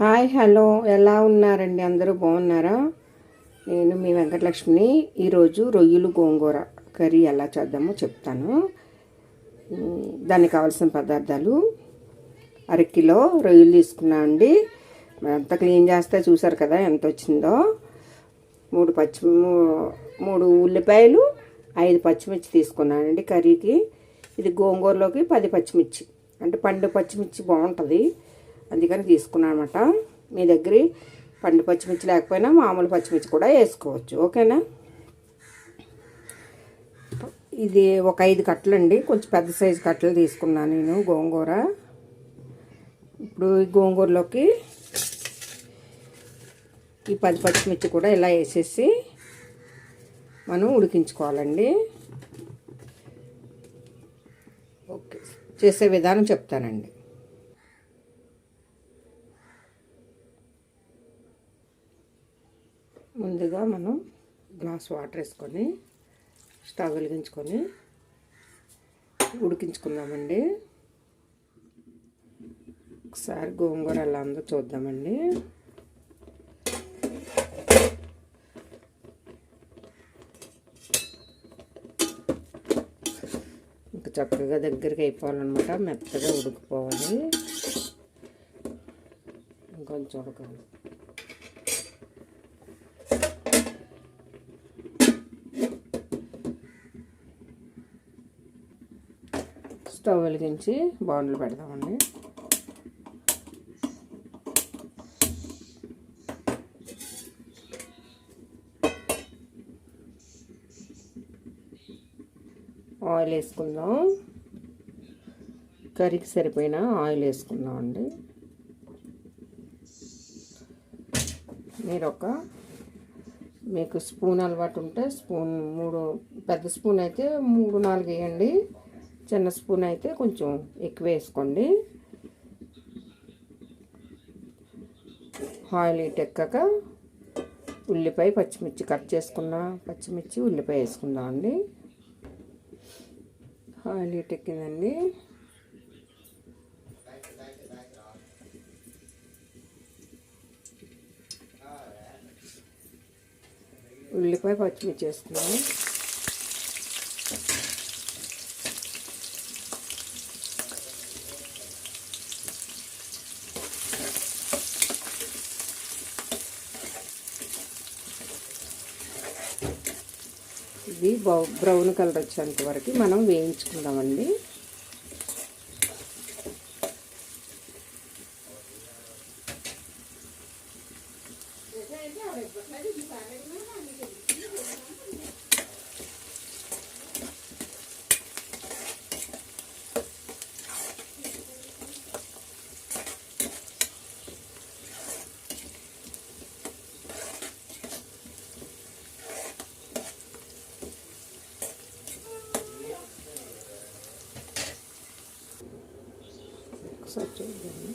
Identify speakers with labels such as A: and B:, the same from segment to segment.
A: Hi hello ఎలా ఉన్నారండి? అందరూ బాగున్నారా? నేను మీ వెంకటలక్ష్మిని. ఈరోజు రొయ్యలు గోంగూర కర్రీ ఎలా చేద్దామో చెప్తాను. దానికి కావాల్సిన పదార్థాలు: అరకిలో రొయ్యలు తీసుకున్నా అండి. అంతా క్లీన్ చేస్తే చూసారు కదా ఎంత వచ్చిందో. మూడు ఉల్లిపాయలు, 5 పచ్చిమిర్చి తీసుకున్నానండి కర్రీకి. ఇది గోంగూరలోకి 10 పచ్చిమిర్చి, అంటే పండు పచ్చిమిర్చి బాగుంటుంది, అందుకని తీసుకున్నాను అనమాట. మీ దగ్గర పండు పచ్చిమిర్చి లేకపోయినా మామూలు పచ్చిమిర్చి కూడా వేసుకోవచ్చు, ఓకేనా. ఇది ఒక 5 కట్టలు అండి, కొంచెం పెద్ద సైజు కట్టలు తీసుకున్నాను నేను గోంగూర. ఇప్పుడు ఈ గోంగూరలోకి ఈ 10 పచ్చిమిర్చి కూడా ఇలా వేసేసి మనం ఉడికించుకోవాలండి. ఓకే, చేసే విధానం చెప్తానండి. ముందుగా మనం గ్లాస్ వాటర్ వేసుకొని స్టవ్ వెలిగించుకొని ఉడికించుకుందామండి. ఒకసారి గోంగూర ఎలా ఉందో చూద్దామండి. ఇంకా చక్కగా దగ్గరికి అయిపోవాలన్నమాట, మెత్తగా ఉడికిపోవాలి. ఇంకొంచెం ఉడకాలి. స్టవ్ వెలిగించి బాండ్లు పెడదామండి. ఆయిల్ వేసుకుందాం. కర్రీకి సరిపోయిన ఆయిల్ వేసుకుందాం అండి. మీకు స్పూన్ అలవాటు ఉంటే స్పూన్ 3, పెద్ద స్పూన్ అయితే 3-4 వేయండి. చిన్న స్పూన్ అయితే కొంచెం ఎక్కువ వేసుకోండి. ఆయిల్ ఎక్కాక ఉల్లిపాయ, పచ్చిమిర్చి కట్ చేసుకున్న పచ్చిమిర్చి, ఉల్లిపాయ వేసుకుందాం అండి. ఆయిల్ ఎక్కిందండి. ఉల్లిపాయ, పచ్చిమిర్చి వేసుకున్నాము. ఇది బ్రౌన్ కలర్ వచ్చేంత వరకు మనం వేయించుకుందామండి. ఒకసారి చూద్దాము.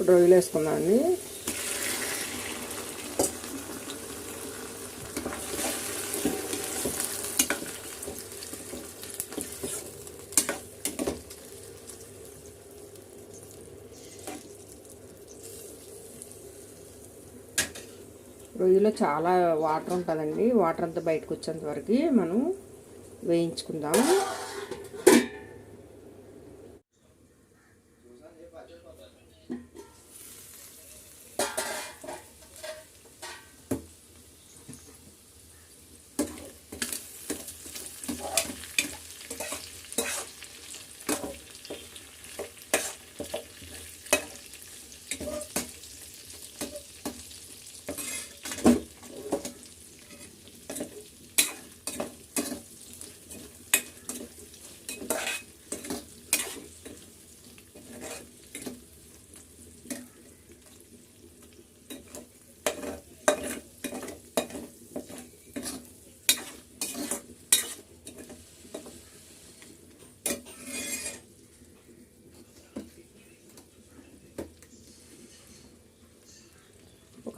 A: ఇప్పుడు రొయ్యలు వేసుకుందామండి. రొయ్యలో చాలా వాటర్ ఉంటుందండి, వాటర్ అంతా బయటకు వచ్చేంత వరకు మనం వేయించుకుందాం.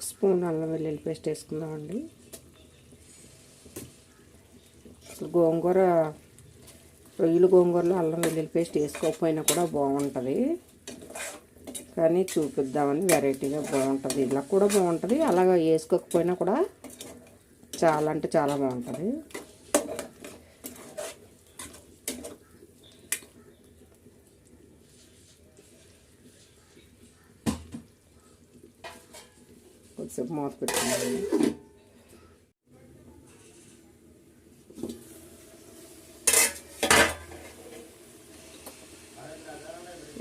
A: స్పూన్ అల్లం వెల్లుల్లి పేస్ట్ వేసుకుందామండి. గోంగూర రొయ్యలు గోంగూరలో అల్లం వెల్లుల్లి పేస్ట్ వేసుకోకపోయినా కూడా బాగుంటుంది, కానీ చూపిద్దామని వెరైటీగా బాగుంటుంది. ఇలా కూడా బాగుంటుంది, అలాగా వేసుకోకపోయినా కూడా చాలా అంటే చాలా బాగుంటుంది. కొద్దిసేపు మూత పెట్టుకున్నాను.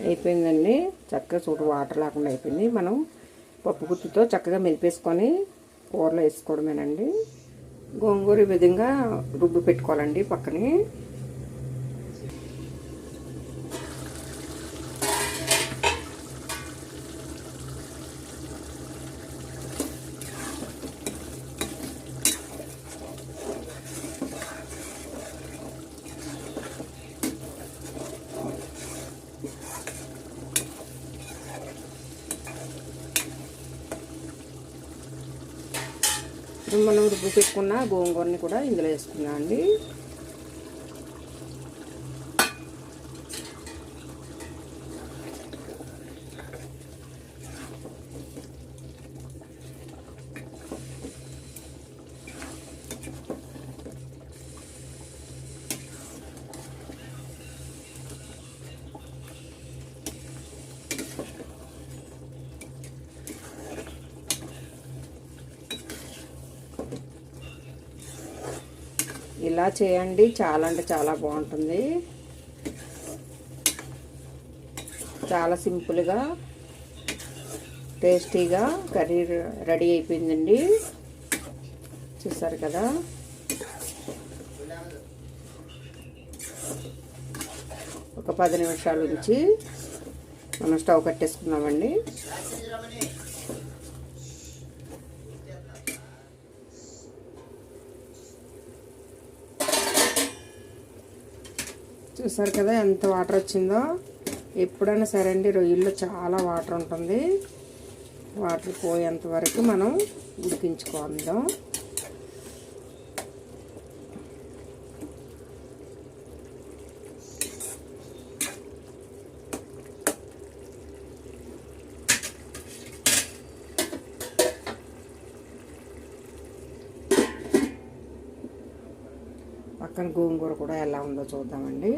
A: అయిపోయిందండి, చక్కగా చూడు వాటర్ లేకుండా అయిపోయింది. మనం పప్పు గుత్తితో చక్కగా మెలిపేసుకొని కూరలో వేసుకోవడమేనండి. గోంగూర ఈ విధంగా రుబ్బు పెట్టుకోవాలండి పక్కనే. మనం రుబ్బు పెట్టుకున్న గోంగూరని కూడా ఇందులో వేసుకున్నాం అండి. ఇలా చేయండి, చాలా అంటే చాలా బాగుంటుంది. చాలా సింపుల్గా టేస్టీగా కర్రీ రెడీ అయిపోయిందండి. చూసారు కదా, ఒక 10 నిమిషాల నుంచి మనం స్టవ్ కట్టేసుకున్నామండి. చూసారు కదా ఎంత వాటర్ వచ్చిందో. ఎప్పుడైనా సరే అండి, రొయ్యల్లో చాలా వాటర్ ఉంటుంది. వాటర్ పోయేంత వరకు మనం ఉడికించుకుందాం. పక్కన గోంగూర కూడా ఎలా ఉందో చూద్దామండి.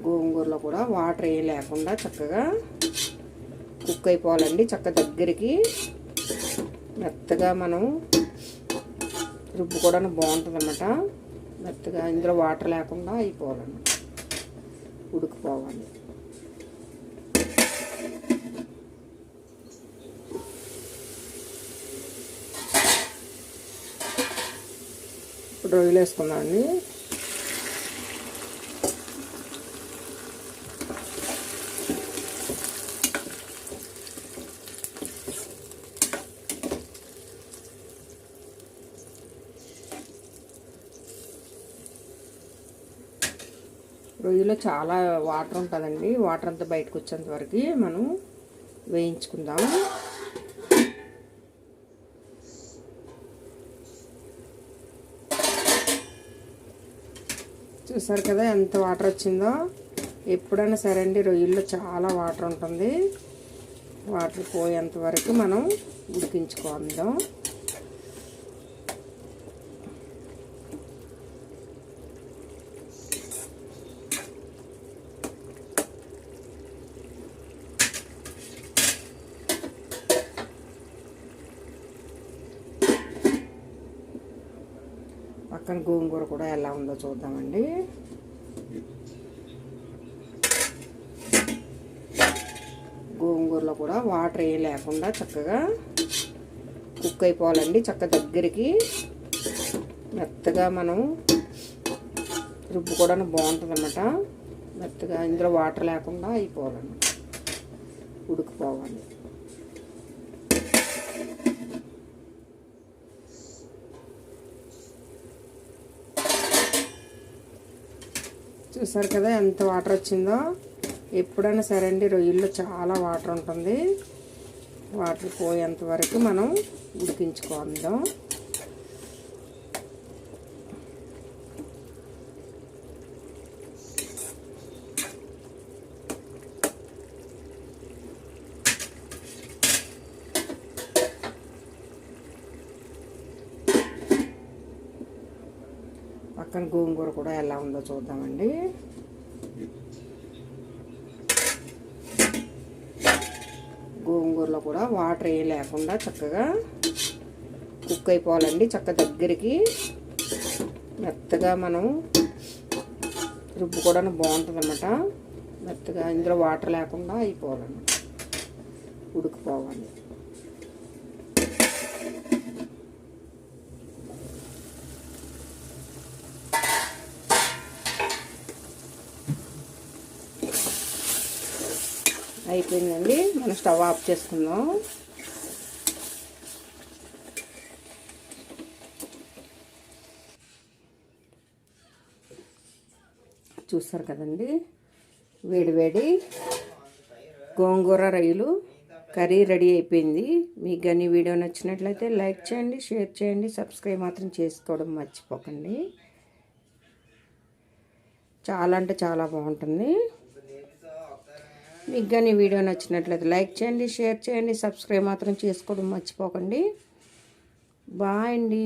A: గోంగూరలో కూడా వాటర్ ఏం లేకుండా చక్కగా కుక్ అయిపోవాలండి. చక్కగా దగ్గరికి మెత్తగా మనం రుబ్బుకోవడానికి బాగుంటుంది అన్నమాట. మెత్తగా ఇందులో వాటర్ లేకుండా అయిపోవాలన్నమాట, ఉడికిపోవాలి. ఇప్పుడు రొయ్యలు వేసుకుందామండి. రొయ్యలో చాలా వాటర్ ఉంటుందండి. వాటర్ అంతా బయటకు వచ్చేంత వరకు మనం వేయించుకుందాం. చూసారు కదా ఎంత వాటర్ వచ్చిందో. ఎప్పుడైనా సరే అండి, రొయ్యల్లో చాలా వాటర్ ఉంటుంది. వాటర్ పోయేంత వరకు మనం ఉడికించుకుందాం. పక్కన గోంగూర కూడా ఎలా ఉందో చూద్దామండి. గోంగూరలో కూడా వాటర్ ఏం లేకుండా చక్కగా కుక్ అయిపోవాలండి. చక్కగా దగ్గరికి మెత్తగా మనం రుబ్బుకోవడానికి బాగుంటుంది అన్నమాట. మెత్తగా ఇందులో వాటర్ లేకుండా అయిపోవాలన్నమాట, ఉడికిపోవాలి. చూసారు కదా ఎంత వాటర్ వచ్చిందో. ఎప్పుడైనా సరే అండి రొయ్యల్లో చాలా వాటర్ ఉంటుంది. వాటర్ పోయేంత వరకు మనం ఉడికించుకుందాం. పక్కన గోంగూర కూడా ఎలా ఉందో చూద్దామండి. గోంగూరలో కూడా వాటర్ ఏం లేకుండా చక్కగా కుక్ అయిపోవాలండి. చక్కగా దగ్గరికి మెత్తగా మనం రుబ్బుకోవడానికి బాగుంటుంది అన్నమాట. మెత్తగా ఇందులో వాటర్ లేకుండా అయిపోవాలన్నమాట, ఉడికిపోవాలి. అయిపోయిందండి, మనం స్టవ్ ఆఫ్ చేసుకుందాం. చూస్తారు కదండి, వేడి గోంగూర రొయ్యలు కర్రీ రెడీ అయిపోయింది. మీకు కానీ వీడియో నచ్చినట్లయితే లైక్ చేయండి, షేర్ చేయండి, సబ్స్క్రైబ్ మాత్రం చేసుకోవడం మర్చిపోకండి. చాలా అంటే చాలా బాగుంటుంది. మీకు కానీ వీడియో నచ్చినట్లయితే లైక్ చేయండి, షేర్ చేయండి, సబ్స్క్రైబ్ మాత్రం చేసుకోవడం మర్చిపోకండి. బాయ్ అండి.